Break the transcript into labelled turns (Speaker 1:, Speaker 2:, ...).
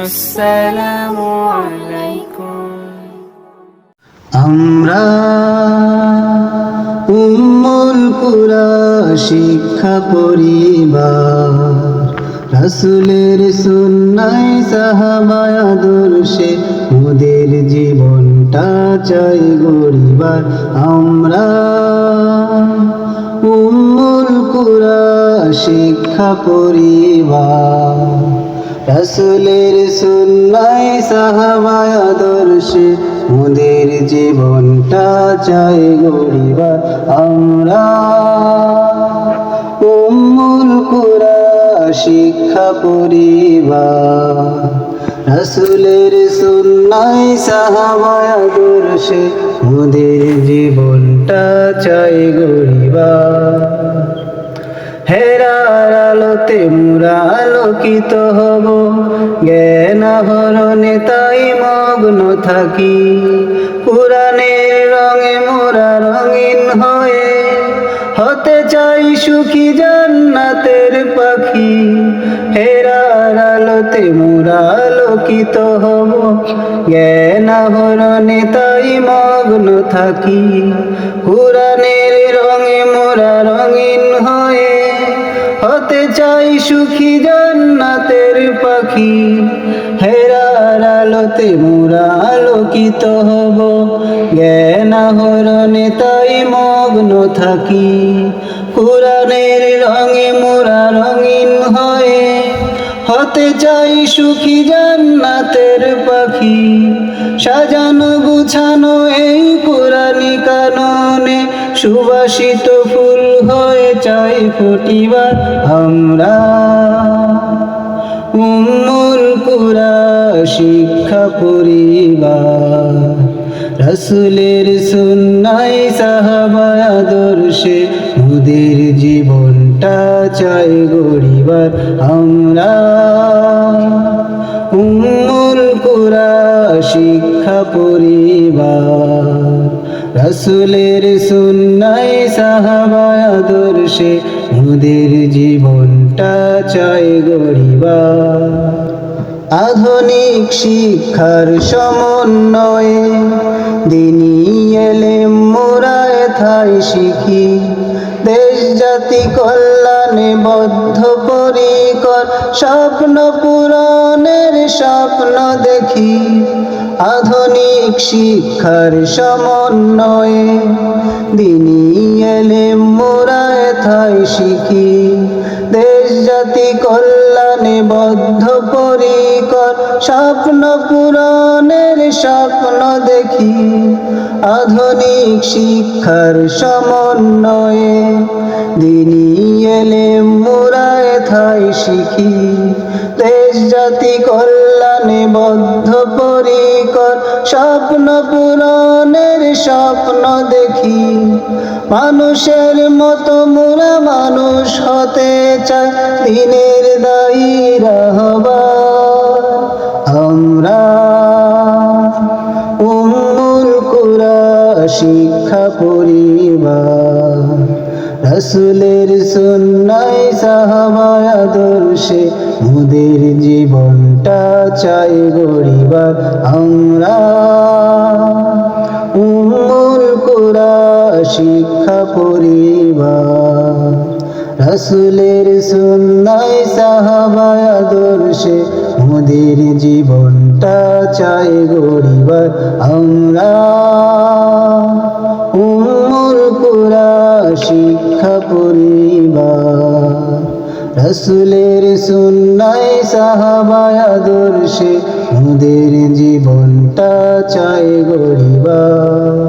Speaker 1: আসসালামু আলাইকুম।
Speaker 2: আমরা উম্মুল কুরা শিক্ষা পরিবার, রাসূলের সুন্নাহ সাহাবায়ে আদর্শে মোদের জীবনটা চাই গড়িবার। আমরা উম্মুল কুরা শিক্ষা পরিবার, রাসূলের সুন্নাহ সাহাবায়ে আদর্শে মোদের জীবনটা চাই গড়িবার। আমরা উম্মুল কুরা শিক্ষা পরিবার, রাসূলের সুন্নাহ সাহাবায়ে আদর্শে মোদের জীবনটা চাই গড়িবার। হেরার আলোতে মোরা আলোকিত হব, জ্ঞান আহরণে তাই মগ্ন থাকি। কুরআনের রঙে মোরা রঙিন হয়ে হতে চাই সুখী জান্নাতের পাখি। হেরার আলোতে মোরা আলোকিত হব, জ্ঞান আহরণে তাই মগ্ন থাকি। কুরআনের রঙে মোরা রঙিন হয়ে হতে চাই সুখী জান্নাতের পাখি। হেরার আলোতে মোরা আলোকিত হব, জ্ঞান আহরণে তাই মগ্ন থাকি। কুরআনের রঙে মোরা রঙিন হয়ে হতে চাই সুখী জান্নাতের পাখি। সাজানো গুছানো এই কুরআনি কাননে সুবাসিত ফুল হয়ে চাই ফুটিবার। আমরা উম্মুল কুরা শিক্ষা পরিবার, রাসূলের সুন্নাহ সাহাবায়ে আদর্শে মোদের জীবনটা চাই গড়িবার। আমরা উম্মুল কুরা শিক্ষা পরিবার, রাসূলের সুন্নাহ সাহাবায়ে আদর্শে মোদের জীবনটা চাই গড়িবার। আধুনিক শিক্ষার সমন্বয়ে দ্বীনি ইলম মোরা এথায় শিখি। দেশ জাতি কল্যাণে বদ্ধপরিকর স্বপ্ন পূরণের স্বপ্ন দেখি। আধুনিক শিক্ষার সমন্বয়ে দ্বীনি ইলম মোরা এথায় শিখি। দেশ জাতি কল্যাণে বদ্ধপরিকর স্বপ্ন পূরণের স্বপ্ন দেখি। আধুনিক শিক্ষার সমন্বয়ে দ্বীনি ইলম মোরা এথায় শিখি। দেশ জাতি কল্যাণে বদ্ধপরিকর স্বপ্ন পূরণের স্বপ্ন দেখি। মানুষের মতো মোরা মানুষ হতে চাই, দ্বীনের দায়ী রাহবার। আমরা উম্মুল কুরা শিক্ষা পরিবার, রাসূলের সুন্নাহ সাহাবায়ে আদর্শে মোদের জীবনটা চাই গড়িবার। আমরা উম্মুল কুরা শিক্ষা পরিবার, রাসূলের সুন্নাহ সাহাবায়ে আদর্শে মোদের জীবনটা চাই গড়িবার। আমরা উম্মুল কুরা শিক্ষা পরিবার, রাসূলের সুন্নাহ সাহাবায়ে আদর্শে মোদের জীবনটা চাই গড়িবার।